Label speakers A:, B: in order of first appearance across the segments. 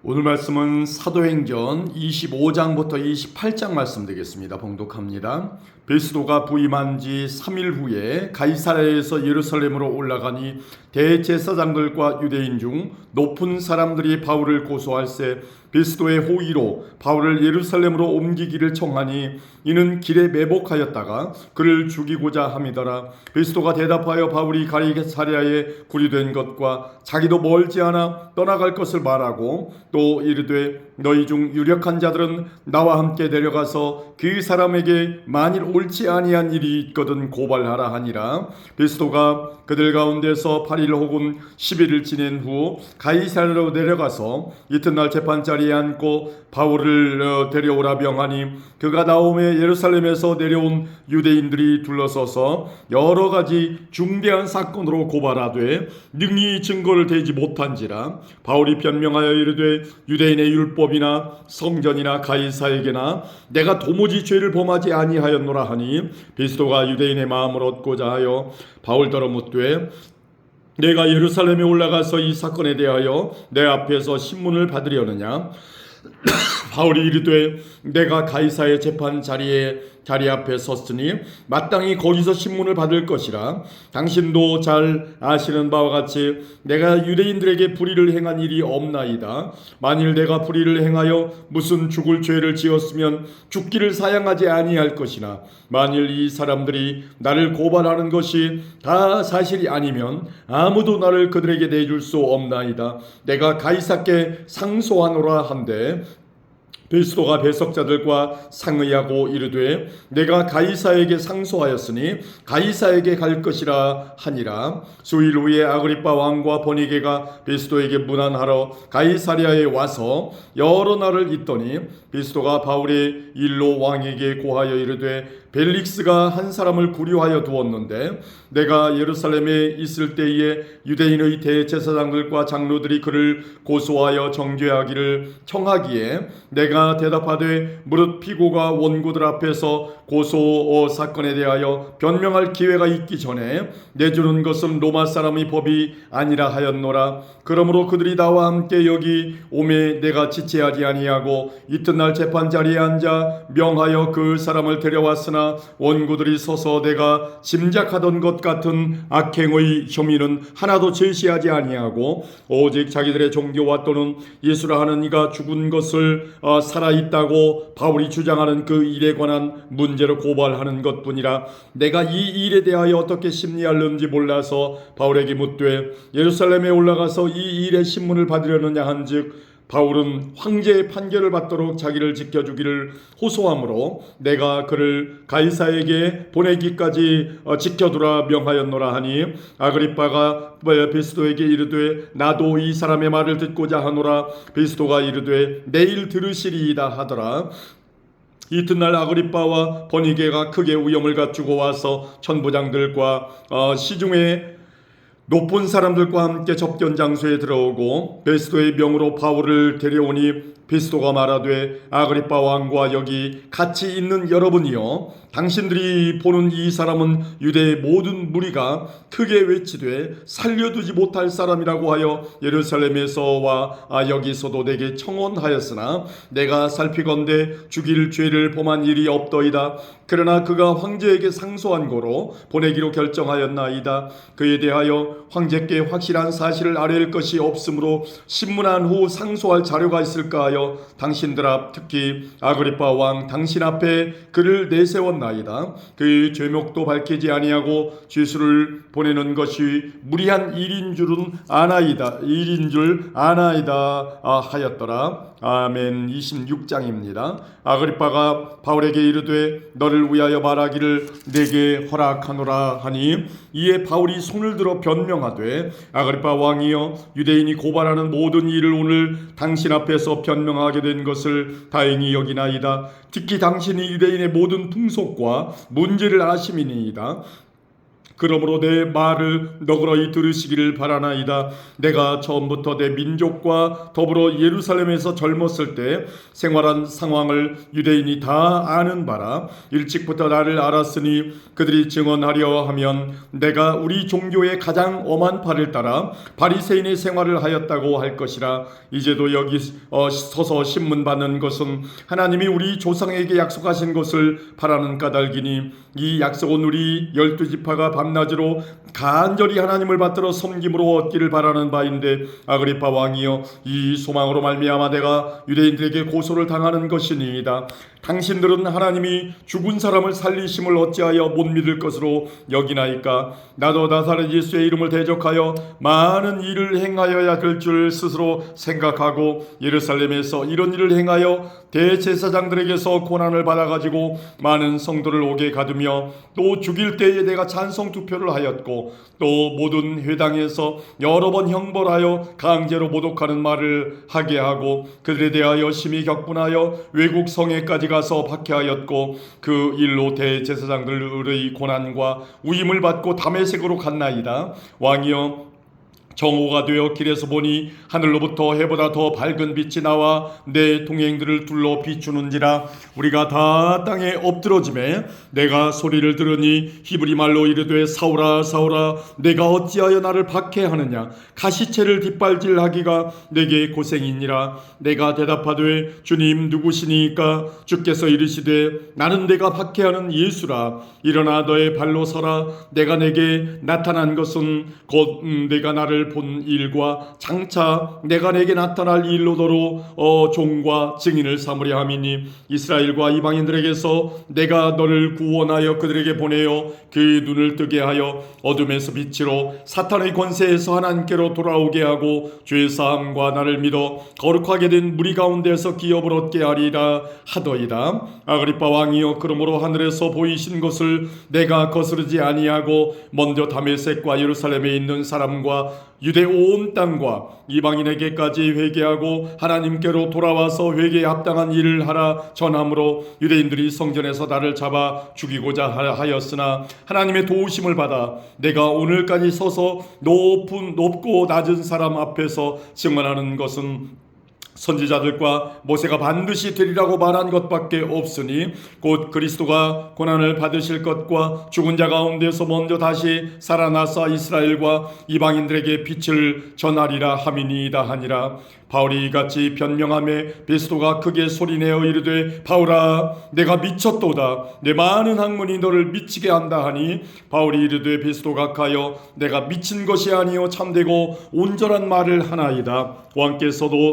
A: 오늘 말씀은 사도행전 25장부터 28장 말씀 되겠습니다. 봉독합니다. 베스도가 부임한 지 3일 후에 가이사랴에서 예루살렘으로 올라가니 대제사장들과 유대인 중 높은 사람들이 바울을 고소할세 베스도의 호의로 바울을 예루살렘으로 옮기기를 청하니 이는 길에 매복하였다가 그를 죽이고자 함이더라. 베스도가 대답하여 바울이 가이사랴에 구류된 것과 자기도 멀지 않아 떠나갈 것을 말하고 또 이르되 너희 중 유력한 자들은 나와 함께 내려가서 그 사람에게 만일 옳지 아니한 일이 있거든 고발하라 하니라. 베스도가 그들 가운데서 8일 혹은 11일 지낸 후 가이사랴로 내려가서 이튿날 재판자리에 앉고 바울을 데려오라 명하니 그가 나오매 예루살렘에서 내려온 유대인들이 둘러서서 여러 가지 중대한 사건으로 고발하되 능히 증거를 대지 못한지라. 바울이 변명하여 이르되 유대인의 율법이나 성전이나 가이사에게나 내가 도무지 죄를 범하지 아니하였노라 하니 베스도가 유대인의 마음을 얻고자 하여 바울더러 묻되 내가 예루살렘에 올라가서 이 사건에 대하여 내 앞에서 신문을 받으려느냐. 바울이 이르되 내가 가이사의 재판 자리 앞에 섰으니 마땅히 거기서 신문을 받을 것이라. 당신도 잘 아시는 바와 같이 내가 유대인들에게 불의를 행한 일이 없나이다. 만일 내가 불의를 행하여 무슨 죽을 죄를 지었으면 죽기를 사양하지 아니할 것이나 만일 이 사람들이 나를 고발하는 것이 다 사실이 아니면 아무도 나를 그들에게 내줄 수 없나이다. 내가 가이사께 상소하노라 한데 베스도가 배석자들과 상의하고 이르되 내가 가이사에게 상소하였으니 가이사에게 갈 것이라 하니라. 수일 후에 아그리빠 왕과 버니게가 베스도에게 문안하러 가이사랴에 와서 여러 날을 있더니 베스도가 바울의 일로 왕에게 고하여 이르되 벨릭스가 한 사람을 구류하여 두었는데 내가 예루살렘에 있을 때에 유대인의 대제사장들과 장로들이 그를 고소하여 정죄하기를 청하기에 내가 대답하되 무릇 피고가 원고들 앞에서 고소 사건에 대하여 변명할 기회가 있기 전에 내주는 것은 로마 사람의 법이 아니라 하였노라. 그러므로 그들이 나와 함께 여기 오매 내가 지체하지 아니하고 이튿날 재판자리에 앉아 명하여 그 사람을 데려왔으나 원고들이 서서 내가 짐작하던 것 같은 악행의 혐의는 하나도 제시하지 아니하고 오직 자기들의 종교와 또는 예수라 하는 이가 죽은 것을 살아있다고 바울이 주장하는 그 일에 관한 문제로 고발하는 것뿐이라. 내가 이 일에 대하여 어떻게 심리하는지 몰라서 바울에게 묻되 예루살렘에 올라가서 이 일의 신문을 받으려느냐 한즉 바울은 황제의 판결을 받도록 자기를 지켜주기를 호소하므로 내가 그를 가이사에게 보내기까지 지켜두라 명하였노라 하니 아그리빠가 베스도에게 이르되 나도 이 사람의 말을 듣고자 하노라. 베스도가 이르되 내일 들으시리이다 하더라. 이튿날 아그리빠와 버니게가 크게 위험을 갖추고 와서 천부장들과 시중에 높은 사람들과 함께 접견 장소에 들어오고 베스도의 명으로 바울을 데려오니 베스도가 말하되 아그리빠 왕과 여기 같이 있는 여러분이여 당신들이 보는 이 사람은 유대의 모든 무리가 크게 외치되 살려두지 못할 사람이라고 하여 예루살렘에서와 여기서도 내게 청언하였으나 내가 살피건대 죽일 죄를 범한 일이 없더이다. 그러나 그가 황제에게 상소한 거로 보내기로 결정하였나이다. 그에 대하여 황제께 확실한 사실을 아뢰일 것이 없으므로 신문한 후 상소할 자료가 있을까 하여 당신들 앞 특히 아그리빠 왕 당신 앞에 그를 내세웠나이다. 그의 죄목도 밝히지 아니하고 죄수를 보내는 것이 무리한 일인 줄 아나이다 하였더라. 아멘. 26장입니다. 아그리빠가 바울에게 이르되 너를 위하여 말하기를 내게 허락하노라 하니 이에 바울이 손을 들어 변명하되 아그리빠 왕이여 유대인이 고발하는 모든 일을 오늘 당신 앞에서 변명하게 된 것을 다행히 여기나이다. 특히 당신이 유대인의 모든 풍속과 문제를 아심이니이다. 그러므로 내 말을 너그러이 들으시기를 바라나이다. 내가 처음부터 내 민족과 더불어 예루살렘에서 젊었을 때 생활한 상황을 유대인이 다 아는 바라. 일찍부터 나를 알았으니 그들이 증언하려 하면 내가 우리 종교의 가장 엄한 바를 따라 바리새인의 생활을 하였다고 할 것이라. 이제도 여기 서서 신문 받는 것은 하나님이 우리 조상에게 약속하신 것을 바라는 까닭이니 이 약속은 우리 12지파가 밤낮으로 간절히 하나님을 받들어 섬김으로 얻기를 바라는 바인데, 아그리파 왕이여, 이 소망으로 말미암아 내가 유대인들에게 고소를 당하는 것이니이다. 당신들은 하나님이 죽은 사람을 살리심을 어찌하여 못 믿을 것으로 여기나이까? 나도 나사렛 예수의 이름을 대적하여 많은 일을 행하여야 될 줄 스스로 생각하고 예루살렘에서 이런 일을 행하여 대제사장들에게서 고난을 받아가지고 많은 성도를 옥에 가두며 또 죽일 때에 내가 찬성 투표를 하였고 또 모든 회당에서 여러 번 형벌하여 강제로 모독하는 말을 하게 하고 그들에 대하여 심히 격분하여 외국 성에까지 가서 박해하였고 그 일로 대제사장들의 고난과 위임을 받고 다메섹으로 갔나이다. 왕이여, 정오가 되어 길에서 보니 하늘로부터 해보다 더 밝은 빛이 나와 내 동행들을 둘러 비추는지라. 우리가 다 땅에 엎드러짐에 내가 소리를 들으니 히브리 말로 이르되 사울아 사울아 내가 어찌하여 나를 박해하느냐. 가시체를 뒷발질하기가 내게 고생이니라. 내가 대답하되 주님 누구시니까? 주께서 이르시되 나는 내가 박해하는 예수라. 일어나 너의 발로 서라. 내가 내게 나타난 것은 곧 내가 나를 본 일과 장차 내가 내게 나타날 일로더러 종과 증인을 삼으려 함이니 이스라엘과 이방인들에게서 내가 너를 구원하여 그들에게 보내어 그 눈을 뜨게 하여 어둠에서 빛으로 사탄의 권세에서 하나님께로 돌아오게 하고 죄사함과 나를 믿어 거룩하게 된 무리 가운데서 기업을 얻게 하리라 하더이다. 아그리파 왕이여, 그러므로 하늘에서 보이신 것을 내가 거스르지 아니하고 먼저 다메섹과 예루살렘에 있는 사람과 유대 온 땅과 이방인에게까지 회개하고 하나님께로 돌아와서 회개에 합당한 일을 하라 전함으로 유대인들이 성전에서 나를 잡아 죽이고자 하였으나 하나님의 도우심을 받아 내가 오늘까지 서서 높고 낮은 사람 앞에서 증언하는 것은 선지자들과 모세가 반드시 되리라고 말한 것밖에 없으니 곧 그리스도가 고난을 받으실 것과 죽은 자 가운데서 먼저 다시 살아나서 이스라엘과 이방인들에게 빛을 전하리라 함이니이다 하니라. 바울이 이같이 변명하며 베스도가 크게 소리내어 이르되 바울아 내가 미쳤도다. 내 많은 학문이 너를 미치게 한다 하니 바울이 이르되 베스도가 가여 내가 미친 것이 아니요 참되고 온전한 말을 하나이다.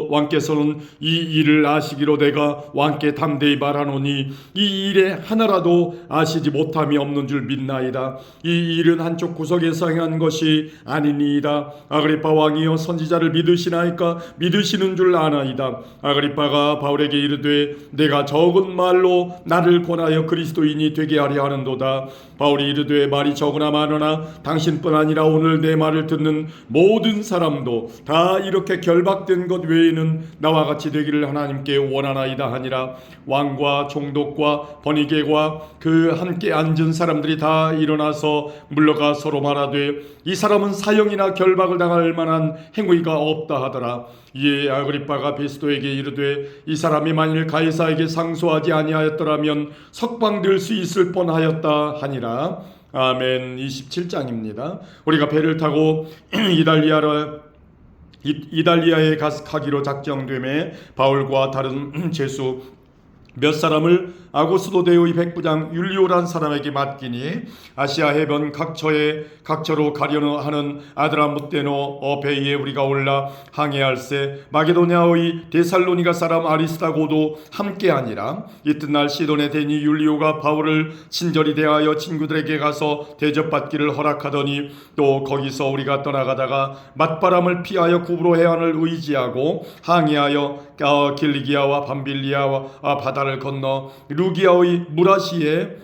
A: 왕께서는 이 일을 아시기로 내가 왕께 담대히 말하노니 이 일에 하나라도 아시지 못함이 없는 줄 믿나이다. 이 일은 한쪽 구석에서 행한 것이 아니니이다. 아그리파 왕이여, 선지자를 믿으시나이까? 믿으시는 줄 아나이다. 아그리파가 바울에게 이르되 내가 적은 말로 나를 권하여 그리스도인이 되게 하려 하는도다. 바울이 이르되 말이 적으나 많으나 당신뿐 아니라 오늘 내 말을 듣는 모든 사람도 다 이렇게 결박된 것 외에는 나와 같이 되기를 하나님께 원하나이다 하니라. 왕과 총독과 번이개과 그 함께 앉은 사람들이 다 일어나서 물러가 서로 말하되 이 사람은 사형이나 결박을 당할 만한 행위가 없다 하더라. 이에 아그리파가 베스도에게 이르되 이 사람이 만일 가이사에게 상소하지 아니하였더라면 석방될 수 있을 뻔하였다 하니라. 아멘. 27장입니다. 우리가 배를 타고 이달리아에 가기로 작정되매 바울과 다른 죄수 몇 사람을 아고스도 대의 백부장 율리오란 사람에게 맡기니 아시아 해변 각처로 가려는 하는 아드라무테노 어베이에 우리가 올라 항해할세 마게도냐의 데살로니가 사람 아리스다고도 함께하니라. 이튿날 시돈의 대니 율리오가 바울을 친절히 대하여 친구들에게 가서 대접받기를 허락하더니 또 거기서 우리가 떠나가다가 맞바람을 피하여 구브로 해안을 의지하고 항해하여 길리기아와 밤빌리아와 바다를 건너 루기아의 무라시에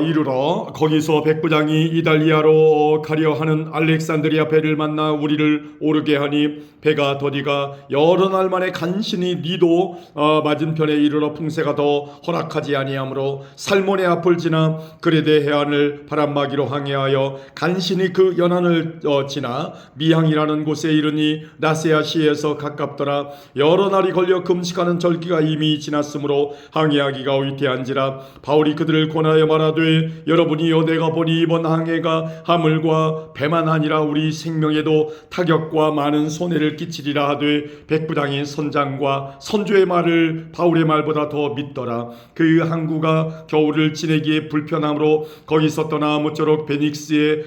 A: 이르러 거기서 백부장이 이달리아로 가려 하는 알렉산드리아 배를 만나 우리를 오르게 하니 배가 더디가 여러 날 만에 간신히 니도 맞은편에 이르러 풍세가 더 허락하지 아니하므로 살몬의 앞을 지나 그레데 해안을 바람막이로 항해하여 간신히 그 연안을 지나 미항이라는 곳에 이르니 나세아 시에서 가깝더라. 여러 날이 걸려 금식하는 절기가 이미 지났으므로 항해하기가 위태한지라. 바울이 그들을 권하여 말하되 여러분이여 내가 보니 이번 항해가 하물과 배만 아니라 우리 생명에도 타격과 많은 손해를 끼치리라 하되 백부장이 선장과 선조의 말을 바울의 말보다 더 믿더라. 그 항구가 겨울을 지내기에 불편함으로 거기서 떠나 아무쪼록 베닉스에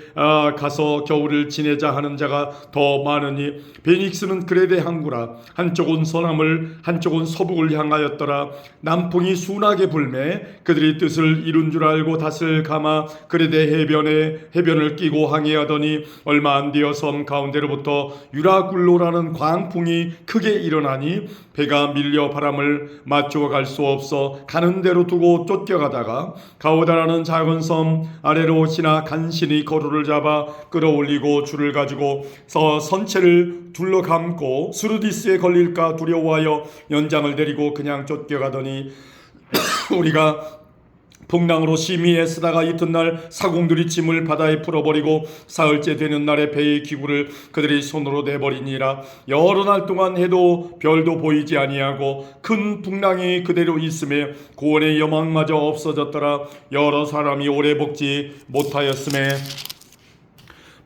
A: 가서 겨울을 지내자 하는 자가 더 많으니 베닉스는 그레데 항구라. 한쪽은 서남을 한쪽은 서북을 향하였더라. 남풍이 순하게 불매 그들이 뜻을 이룬 줄 알고 닷을 감아 그레데 해변을 끼고 항해하더니 얼마 안 되어 섬 가운데로부터 유라굴로라는 광풍이 크게 일어나니 배가 밀려 바람을 맞추어 갈 수 없어 가는 대로 두고 쫓겨가다가 가오다라는 작은 섬 아래로 지나 간신히 거루를 잡아 끌어올리고 줄을 가지고 선체를 둘러감고 수르디스에 걸릴까 두려워하여 연장을 데리고 그냥 쫓겨가더니 우리가 풍랑으로 심히 애쓰다가 이튿날 사공들이 짐을 바다에 풀어버리고 사흘째 되는 날에 배의 기구를 그들이 손으로 내버리니라. 여러 날 동안 해도 별도 보이지 아니하고 큰 풍랑이 그대로 있음에 구원의 여망마저 없어졌더라. 여러 사람이 오래 먹지 못하였음에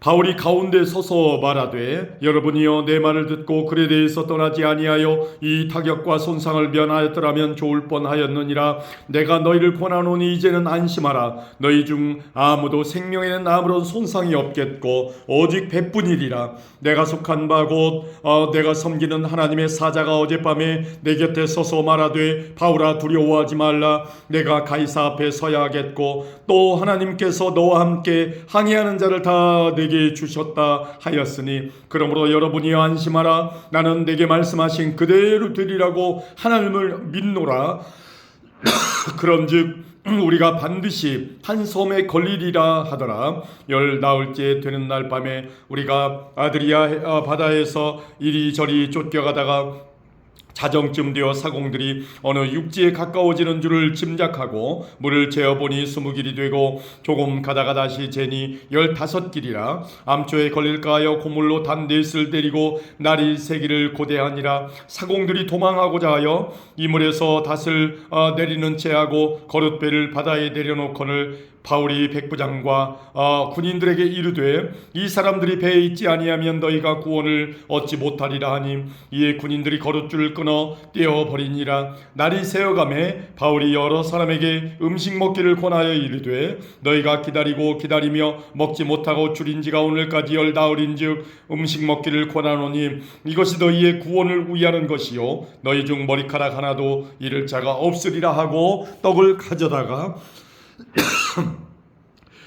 A: 바울이 가운데 서서 말하되 여러분이여 내 말을 듣고 그레데에서 떠나지 아니하여 이 타격과 손상을 면하였더라면 좋을 뻔하였느니라. 내가 너희를 권하노니 이제는 안심하라. 너희 중 아무도 생명에는 아무런 손상이 없겠고 오직 배뿐이리라. 내가 속한 바 곧 내가 섬기는 하나님의 사자가 어젯밤에 내 곁에 서서 말하되 바울아 두려워하지 말라. 내가 가이사 앞에 서야겠고 또 하나님께서 너와 함께 항해하는 자를 다 내게 주셨다 하였으니 그러므로 여러분이 안심하라. 나는 내게 말씀하신 그대로 되리라고 하나님을 믿노라. 그런즉 우리가 반드시 한 섬에 걸리리라 하더라. 열 나흘째 되는 날 밤에 우리가 아드리아 바다에서 이리저리 쫓겨가다가 자정쯤 되어 사공들이 어느 육지에 가까워지는 줄을 짐작하고 물을 재어보니 20길이 되고 조금 가다가 다시 재니 15길이라. 암초에 걸릴까 하여 고물로 단 넷을 때리고 날이 새기를 고대하니라. 사공들이 도망하고자 하여 이물에서 닷을 내리는 채하고 거룻배를 바다에 내려놓거늘 바울이 백부장과 군인들에게 이르되 이 사람들이 배에 있지 아니하면 너희가 구원을 얻지 못하리라 하니 이에 군인들이 거룻줄을 끊어 떼어버리니라. 날이 새어가매 바울이 여러 사람에게 음식 먹기를 권하여 이르되 너희가 기다리며 먹지 못하고 줄인 지가 오늘까지 10나흘인즉 음식 먹기를 권하노니 이것이 너희의 구원을 위하는 것이요 너희 중 머리카락 하나도 잃을 자가 없으리라 하고 떡을 가져다가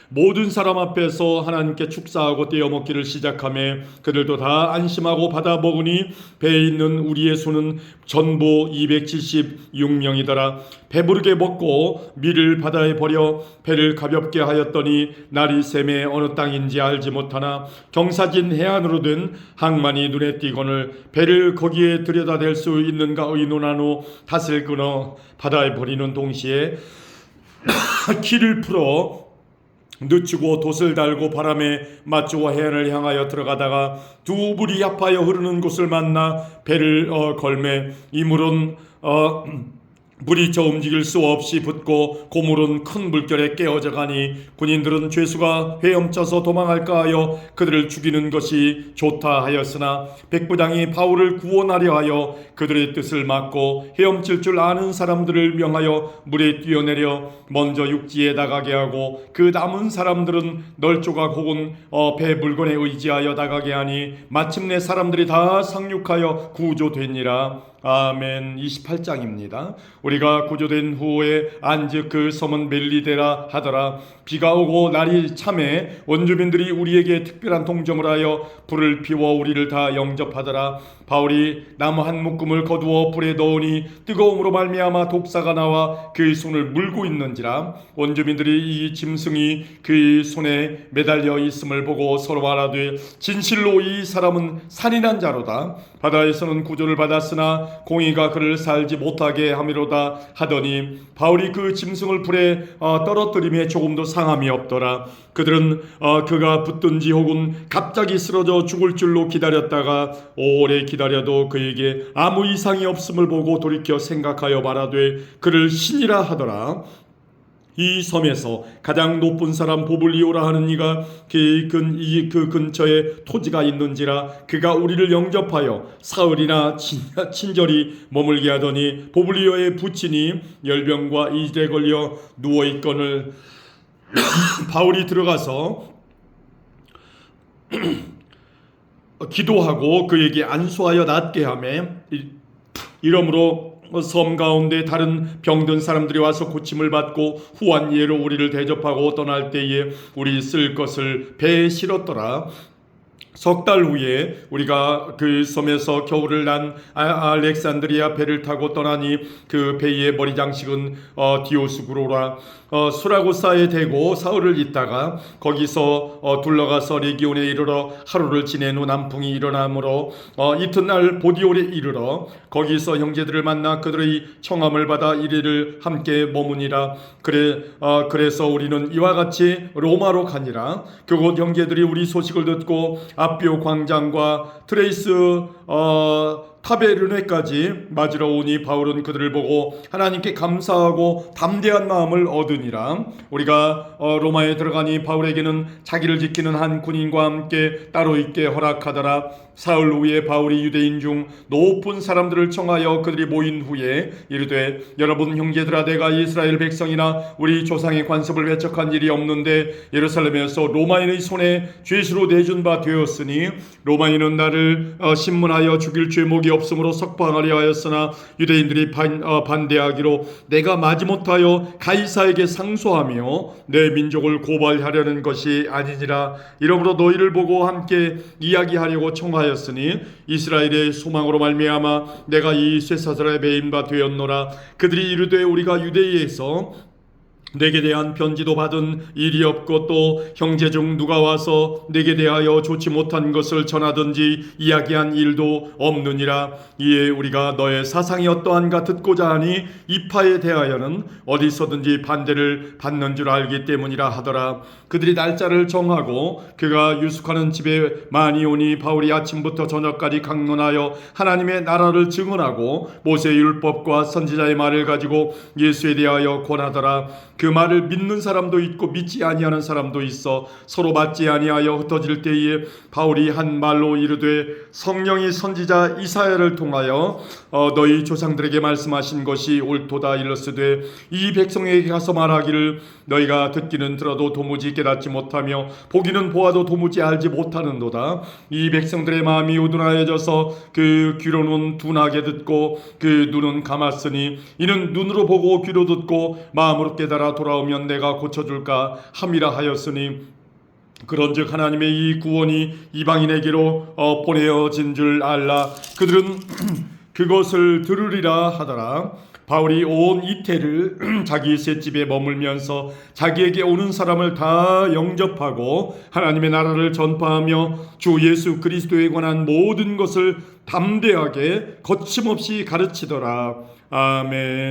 A: 모든 사람 앞에서 하나님께 축사하고 떼어 먹기를 시작하며 그들도 다 안심하고 받아 먹으니 배에 있는 우리의 수는 전부 276명이더라. 배부르게 먹고 밀을 바다에 버려 배를 가볍게 하였더니 날이 샘에 어느 땅인지 알지 못하나 경사진 해안으로 된 항만이 눈에 띄거늘 배를 거기에 들여다댈 수 있는가 의논한 후 닷을 끊어 바다에 버리는 동시에 키를 풀어 늦추고 돛을 달고 바람에 맞추어 해안을 향하여 들어가다가 두 물이 합하여 흐르는 곳을 만나 배를 걸매 이 물은 물이 저 움직일 수 없이 붙고 고물은 큰 물결에 깨어져 가니 군인들은 죄수가 헤엄쳐서 도망할까 하여 그들을 죽이는 것이 좋다 하였으나 백부장이 바울을 구원하려 하여 그들의 뜻을 막고 헤엄칠 줄 아는 사람들을 명하여 물에 뛰어내려 먼저 육지에 나가게 하고 그 남은 사람들은 널조각 혹은 배 물건에 의지하여 나가게 하니 마침내 사람들이 다 상륙하여 구조되니라. 아멘. 28장입니다. 우리가 구조된 후에 안즉 그 섬은 멜리데라 하더라. 비가 오고 날이 참해 원주민들이 우리에게 특별한 동점을 하여 불을 피워 우리를 다 영접하더라. 바울이 나무 한 묶음을 거두어 불에 넣으니 뜨거움으로 말미암아 독사가 나와 그 손을 물고 있는지라. 원주민들이 이 짐승이 그 손에 매달려 있음을 보고 서로 말하되 진실로 이 사람은 살인한 자로다. 바다에서는 구조를 받았으나 공의가 그를 살지 못하게 함이로다 하더니 바울이 그 짐승을 불에 떨어뜨림에 조금도 상함이 없더라. 그들은 그가 붙든지 혹은 갑자기 쓰러져 죽을 줄로 기다렸다가 오래 기다려도 그에게 아무 이상이 없음을 보고 돌이켜 생각하여 말하되 그를 신이라 하더라. 이 섬에서 가장 높은 사람 보블리오라 하는 이가 그 근처에 토지가 있는지라. 그가 우리를 영접하여 사흘이나 친절히 머물게 하더니 보블리오의 부친이 열병과 이질에 걸려 누워있거늘 바울이 들어가서 기도하고 그에게 안수하여 낫게 하매 이러므로 섬 가운데 다른 병든 사람들이 와서 고침을 받고 후한 예로 우리를 대접하고 떠날 때에 우리 쓸 것을 배에 실었더라. 석 달 후에 우리가 그 섬에서 겨울을 난 알렉산드리아 배를 타고 떠나니 그 배의 머리 장식은 디오스구로라. 수라고사에 대고 사흘을 있다가 거기서 둘러가서 레기온에 이르러 하루를 지낸 후 남풍이 일어나므로 이튿날 보디올에 이르러 거기서 형제들을 만나 그들의 청함을 받아 이리를 함께 머무니라. 그래서 우리는 이와 같이 로마로 가니라. 그곳 형제들이 우리 소식을 듣고 아비오 광장과 트레이스 타베르네까지 맞으러 오니 바울은 그들을 보고 하나님께 감사하고 담대한 마음을 얻으니라. 우리가 로마에 들어가니 바울에게는 자기를 지키는 한 군인과 함께 따로 있게 허락하더라. 사흘 후에 바울이 유대인 중 높은 사람들을 청하여 그들이 모인 후에 이르되 여러분 형제들아, 내가 이스라엘 백성이나 우리 조상의 관습을 배척한 일이 없는데 예루살렘에서 로마인의 손에 죄수로 내준 바 되었으니 로마인은 나를 신문하여 죽일 죄목이 없으므로 석방하려 하였으나 유대인들이 반대하기로 내가 마지못하여 가이사에게 상소하며 내 민족을 고발하려는 것이 아니니라. 이러므로 너희를 보고 함께 이야기하려고 청하였으니 이스라엘의 소망으로 말미암아 내가 이 쇠사슬에 매인 바 되었노라. 그들이 이르되 우리가 유대에서 내게 대한 편지도 받은 일이 없고 또 형제 중 누가 와서 내게 대하여 좋지 못한 것을 전하든지 이야기한 일도 없느니라. 이에 우리가 너의 사상이 어떠한가 듣고자 하니 이파에 대하여는 어디서든지 반대를 받는 줄 알기 때문이라 하더라. 그들이 날짜를 정하고 그가 유숙하는 집에 많이 오니 바울이 아침부터 저녁까지 강론하여 하나님의 나라를 증언하고 모세의 율법과 선지자의 말을 가지고 예수에 대하여 권하더라. 그 말을 믿는 사람도 있고 믿지 아니하는 사람도 있어 서로 맞지 아니하여 흩어질 때에 바울이 한 말로 이르되 성령이 선지자 이사야를 통하여 너희 조상들에게 말씀하신 것이 옳도다 일렀으되 이 백성에게 가서 말하기를 너희가 듣기는 들어도 도무지 깨닫지 못하며 보기는 보아도 도무지 알지 못하는도다. 이 백성들의 마음이 우둔하여져서 그 귀로는 둔하게 듣고 그 눈은 감았으니 이는 눈으로 보고 귀로 듣고 마음으로 깨달아 돌아오면 내가 고쳐줄까 함이라 하였으니 그런즉 하나님의 이 구원이 이방인에게로 보내어진 줄 알라. 그들은 그것을 들으리라 하더라. 바울이 온 이태를 자기 셋집에 머물면서 자기에게 오는 사람을 다 영접하고 하나님의 나라를 전파하며 주 예수 그리스도에 관한 모든 것을 담대하게 거침없이 가르치더라. 아멘.